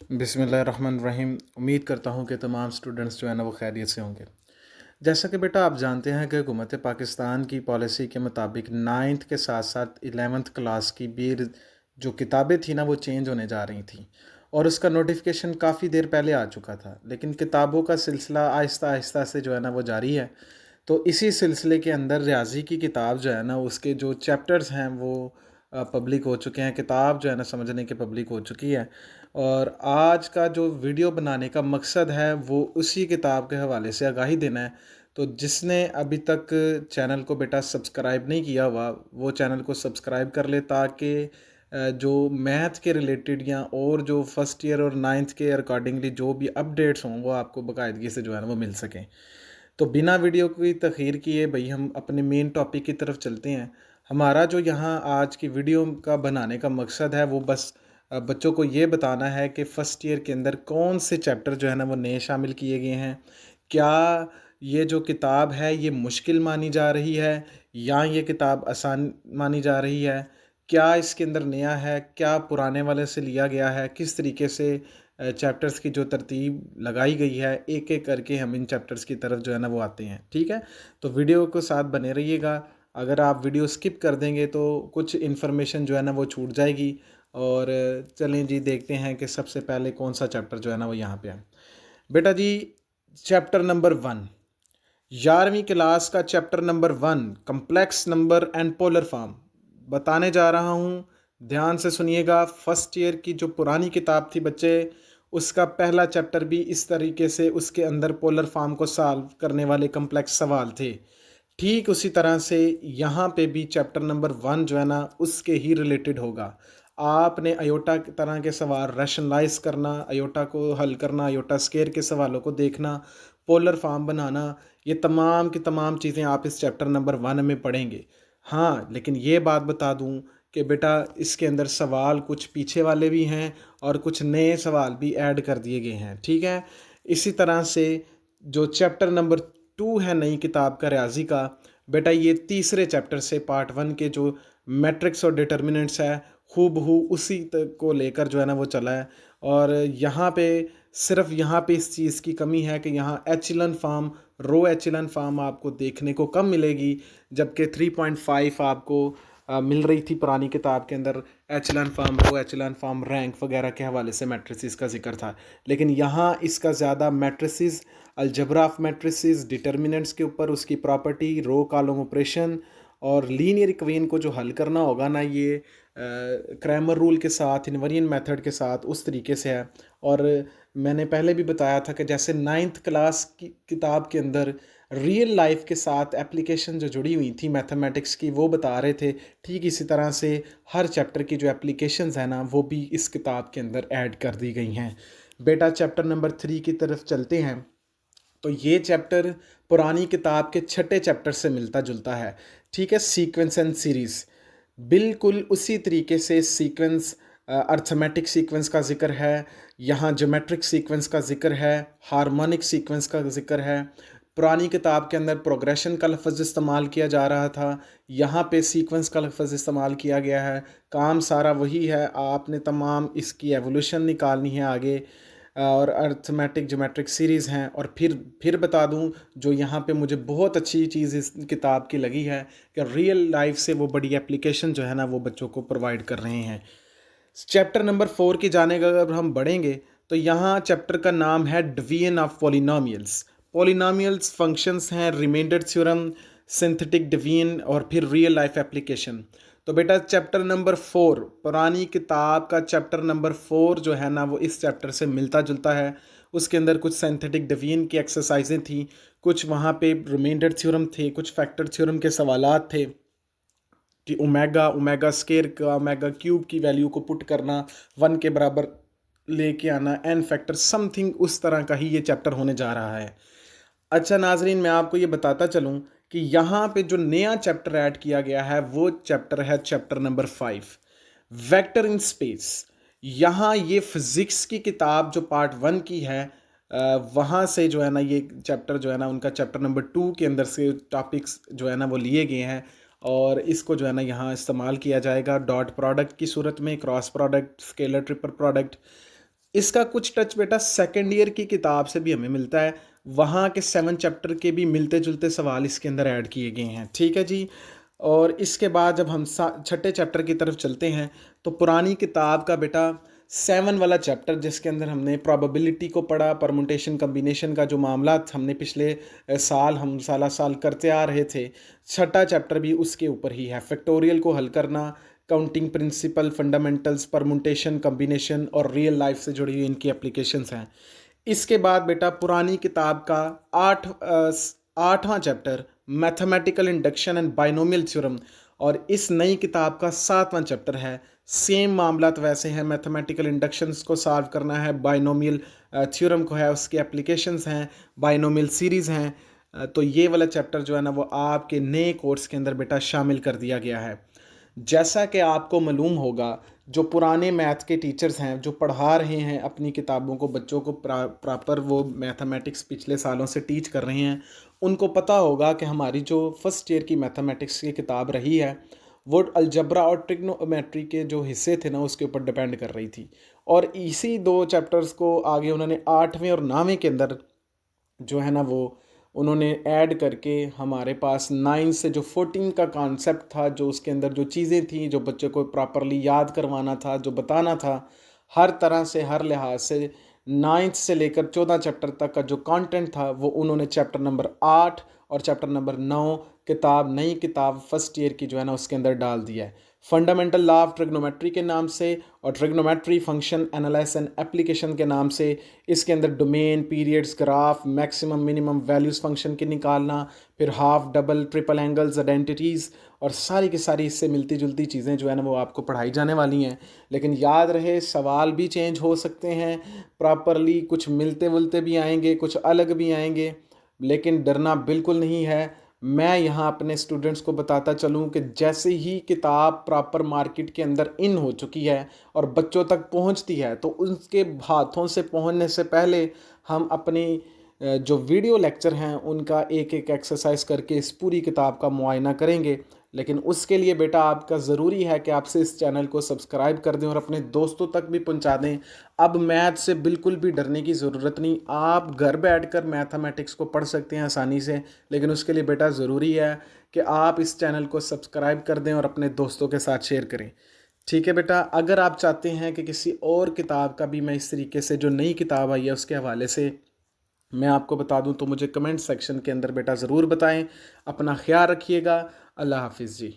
बिस्मिल्लाहिर्रहमानिर्रहीम। उम्मीद करता हूँ कि तमाम स्टूडेंट्स जो है ना वो खैरियत से होंगे। जैसा कि बेटा आप जानते हैं कि हुकूमत पाकिस्तान की पॉलिसी के मुताबिक नाइन्थ के साथ साथ 11th क्लास की भी जो किताबें थी ना वो चेंज होने जा रही थी और उसका नोटिफिकेशन काफ़ी देर पहले आ चुका था, लेकिन किताबों का सिलसिला आहिस्ता आहिस्ता से जो है ना वो जारी है। तो इसी सिलसिले के अंदर रियाजी की किताब जो है ना उसके जो चैप्टर्स हैं वो पब्लिक हो चुके हैं। किताब जो है ना समझने के पब्लिक हो चुकी है और आज का जो वीडियो बनाने का मकसद है वो उसी किताब के हवाले से आगाही देना है। तो जिसने अभी तक चैनल को बेटा सब्सक्राइब नहीं किया हुआ वो चैनल को सब्सक्राइब कर ले, ताकि जो मैथ के रिलेटेड या और जो फर्स्ट ईयर और नाइन्थ के अकॉर्डिंगली जो भी अपडेट्स हों वो आपको बाकायदगी से जो है ना वो मिल सकें। तो बिना वीडियो की तखीर किए भाई हम अपने मेन टॉपिक की तरफ चलते हैं। हमारा जो यहाँ आज की वीडियो का बनाने का मकसद है वो बस बच्चों को ये बताना है कि फ़र्स्ट ईयर के अंदर कौन से चैप्टर जो है ना वो नए शामिल किए गए हैं। क्या ये जो किताब है ये मुश्किल मानी जा रही है या ये किताब आसान मानी जा रही है। क्या इसके अंदर नया है, क्या पुराने वाले से लिया गया है, किस तरीके से चैप्टर्स की जो तरतीब लगाई गई है, एक एक करके हम इन चैप्टर्स की तरफ जो है ना वो आते हैं। ठीक है, तो वीडियो को साथ बने रहिएगा। अगर आप वीडियो स्किप कर देंगे तो कुछ इन्फॉर्मेशन जो है ना वो छूट जाएगी। और चलें जी देखते हैं कि सबसे पहले कौन सा चैप्टर जो है ना वो यहाँ पे है। बेटा जी, चैप्टर नंबर 1, 11वीं क्लास का chapter number 1, complex number and polar form बताने जा रहा हूँ। ध्यान से सुनिएगा। फर्स्ट ईयर की जो पुरानी किताब थी बच्चे, उसका पहला चैप्टर भी इस तरीके से उसके अंदर पोलर फॉर्म को सॉल्व करने वाले कम्प्लेक्स सवाल थे। ठीक उसी तरह से यहाँ पे भी चैप्टर नंबर 1 जो है ना उसके ही रिलेटेड होगा। आपने अयोटा की तरह के सवाल रैशनलाइज करना, अयोटा को हल करना, अयोटा स्केयर के सवालों को देखना, पोलर फॉर्म बनाना, ये तमाम की तमाम चीज़ें आप इस चैप्टर नंबर 1 में पढ़ेंगे। हाँ, लेकिन ये बात बता दूँ कि बेटा इसके अंदर सवाल कुछ पीछे वाले भी हैं और कुछ नए सवाल भी ऐड कर दिए गए हैं। ठीक है, इसी तरह से जो चैप्टर नंबर 2 है नई किताब का रियाजी का, बेटा ये तीसरे चैप्टर से पार्ट 1 के जो मैट्रिक्स और डिटर्मिनेंट्स है हूबहू उसी को लेकर जो है ना वो चला है। और यहाँ पे सिर्फ यहाँ पे इस चीज़ की कमी है कि यहाँ एचेलन फॉर्म, रो एचेलन फॉर्म आपको देखने को कम मिलेगी, जबकि 3.5 आपको मिल रही थी पुरानी किताब के अंदर। एचेलन फॉर्म, रो एचेलन फॉर्म, रैंक वगैरह के हवाले से मैट्रिसेस का जिक्र था, लेकिन यहाँ इसका ज़्यादा matrices, algebra of matrices, determinants के ऊपर, उसकी प्रॉपर्टी, रो कॉलम ऑपरेशन और लीनियर इक्वेशन को जो हल करना होगा ना ये क्रैमर रूल के साथ, इन्वेरिएंट मेथड के साथ, उस तरीके से है। और मैंने पहले भी बताया था कि जैसे नाइन्थ क्लास की किताब के अंदर रियल लाइफ के साथ एप्लीकेशन जो जुड़ी हुई थी मैथमेटिक्स की वो बता रहे थे, ठीक इसी तरह से हर चैप्टर की जो एप्लीकेशंस हैं ना वो भी इस किताब के अंदर ऐड कर दी गई हैं। बेटा चैप्टर नंबर 3 की तरफ चलते हैं। तो ये चैप्टर पुरानी किताब के छठे चैप्टर से मिलता जुलता है। ठीक है, सीक्वेंस एंड सीरीज़ बिल्कुल उसी तरीके से सीक्वेंस, अर्थमेटिक सीक्वेंस का जिक्र है, यहाँ ज्योमेट्रिक सीक्वेंस का जिक्र है, हार्मोनिक सीक्वेंस का जिक्र है। पुरानी किताब के अंदर प्रोग्रेशन का लफ्ज़ इस्तेमाल किया जा रहा था, यहाँ पे सीक्वेंस का लफ्ज़ इस्तेमाल किया गया है। काम सारा वही है, आपने तमाम इसकी एवोल्यूशन निकालनी है आगे। और अर्थमेटिक ज्योमेट्रिक सीरीज़ हैं। और फिर बता दूं, जो यहाँ पे मुझे बहुत अच्छी चीज़ इस किताब की लगी है कि रियल लाइफ से वो बड़ी एप्लीकेशन जो है ना वो बच्चों को प्रोवाइड कर रहे हैं। चैप्टर नंबर 4 की जाने का अगर हम बढ़ेंगे तो यहाँ चैप्टर का नाम है division of polynomials. Polynomials functions हैं, रिमाइंडर थ्योरम, सिंथेटिक डिवीजन और फिर रियल लाइफ एप्लीकेशन। तो बेटा चैप्टर नंबर 4, पुरानी किताब का चैप्टर नंबर 4 जो है ना वो इस चैप्टर से मिलता जुलता है। उसके अंदर कुछ सिंथेटिक डिवीजन की एक्सरसाइजें थी, कुछ वहाँ पे रिमाइंडर थ्योरम थे, कुछ फैक्टर थ्योरम के सवालात थे कि ओमेगा, ओमेगा स्केयर का ओमेगा क्यूब की वैल्यू को पुट करना, 1 के बराबर लेके आना, एन फैक्टर समथिंग उस तरह का ही ये चैप्टर होने जा रहा है। अच्छा नाजरीन, मैं आपको ये बताता चलूँ कि यहाँ पे जो नया चैप्टर ऐड किया गया है वो चैप्टर है chapter number 5, vector in space. यहाँ ये फिज़िक्स की किताब जो पार्ट 1 की है, वहाँ से जो है ना ये चैप्टर जो है ना उनका चैप्टर नंबर 2 के अंदर से टॉपिक्स जो है ना वो लिए गए हैं और इसको जो है ना यहाँ इस्तेमाल किया जाएगा डॉट प्रोडक्ट की सूरत में, cross product, scalar triple product. इसका कुछ टच बेटा सेकंड ईयर की किताब से भी हमें मिलता है, वहाँ के 7 चैप्टर के भी मिलते-जुलते सवाल इसके अंदर ऐड किए गए हैं, ठीक है जी। और इसके बाद जब हम छठे चैप्टर की तरफ चलते हैं, तो पुरानी किताब का बेटा 7 वाला चैप्टर जिसके अंदर हमने प्रोबेबिलिटी को पढ़ा, परमुटेशन कॉम्बिनेशन का जो मामला हमने पिछले साल हम साल करते आ रहे थे, छठा चैप्टर भी उसके ऊपर ही है। फैक्टोरियल को हल करना, counting principle, fundamentals, permutation combination और रियल लाइफ से जुड़ी हुई इनकी एप्लीकेशंस हैं। इसके बाद बेटा पुरानी किताब का 8वां chapter mathematical induction and binomial theorem, और इस नई किताब का 7वां चैप्टर है। सेम मामला तो वैसे है, मैथमेटिकल इंडक्शंस को सॉल्व करना है, बाइनोमियल थ्योरम को है, उसकी एप्लीकेशंस हैं, बाइनोमियल सीरीज़ हैं। तो ये वाला चैप्टर जो है ना वो आपके नए कोर्स के अंदर बेटा शामिल कर दिया गया है। जैसा कि आपको मालूम होगा, जो पुराने मैथ के टीचर्स हैं जो पढ़ा रहे हैं अपनी किताबों को, बच्चों को प्रॉपर वो मैथमेटिक्स पिछले सालों से टीच कर रहे हैं, उनको पता होगा कि हमारी जो फर्स्ट ईयर की मैथमेटिक्स की किताब रही है वो अलजब्रा और ट्रिग्नोमेट्री के जो हिस्से थे ना उसके ऊपर डिपेंड कर रही थी। और इसी दो चैप्टर्स को आगे उन्होंने 8वें और 9वें के अंदर जो है ना वो उन्होंने ऐड करके हमारे पास 9 से जो 14 का कॉन्सेप्ट था, जो उसके अंदर जो चीज़ें थी जो बच्चे को प्रॉपरली याद करवाना था, जो बताना था, हर तरह से हर लिहाज से 9th से लेकर 14 चैप्टर तक का जो कंटेंट था वो उन्होंने चैप्टर नंबर 8 और चैप्टर नंबर 9 किताब, नई किताब फर्स्ट ईयर की जो है ना उसके अंदर डाल दिया है। फंडामेंटल लॉ ऑफ ट्रिग्नोमेट्री के नाम से और trigonometry function analysis and application के नाम से इसके अंदर domain, periods, graph, maximum minimum values function के निकालना, फिर half, double, triple angles, identities और सारी की सारी इससे मिलती जुलती चीज़ें जो है ना वो आपको पढ़ाई जाने वाली हैं। लेकिन याद रहे सवाल भी चेंज हो सकते हैं प्रॉपरली, कुछ मिलते जुलते भी आएंगे, कुछ अलग भी आएंगे, लेकिन डरना बिल्कुल नहीं है। मैं यहाँ अपने स्टूडेंट्स को बताता चलूँ कि जैसे ही किताब प्रॉपर मार्केट के अंदर इन हो चुकी है और बच्चों तक पहुँचती है तो उसके हाथों से पहुँचने से पहले हम अपनी जो वीडियो लेक्चर हैं उनका एक एक एक्सरसाइज करके इस पूरी किताब का मुआयना करेंगे। लेकिन उसके लिए बेटा आपका ज़रूरी है कि आपसे इस चैनल को सब्सक्राइब कर दें और अपने दोस्तों तक भी पहुंचा दें। अब मैथ से बिल्कुल भी डरने की ज़रूरत नहीं, आप घर बैठकर मैथमेटिक्स को पढ़ सकते हैं आसानी से। लेकिन उसके लिए बेटा ज़रूरी है कि आप इस चैनल को सब्सक्राइब कर दें और अपने दोस्तों के साथ शेयर करें। ठीक है बेटा, अगर आप चाहते हैं कि किसी और किताब का भी मैं इस तरीके से जो नई किताब आई है उसके हवाले से मैं आपको बता दूं तो मुझे कमेंट सेक्शन के अंदर बेटा ज़रूर बताएं। अपना ख्याल रखिएगा। अल्लाह हाफिज़ जी।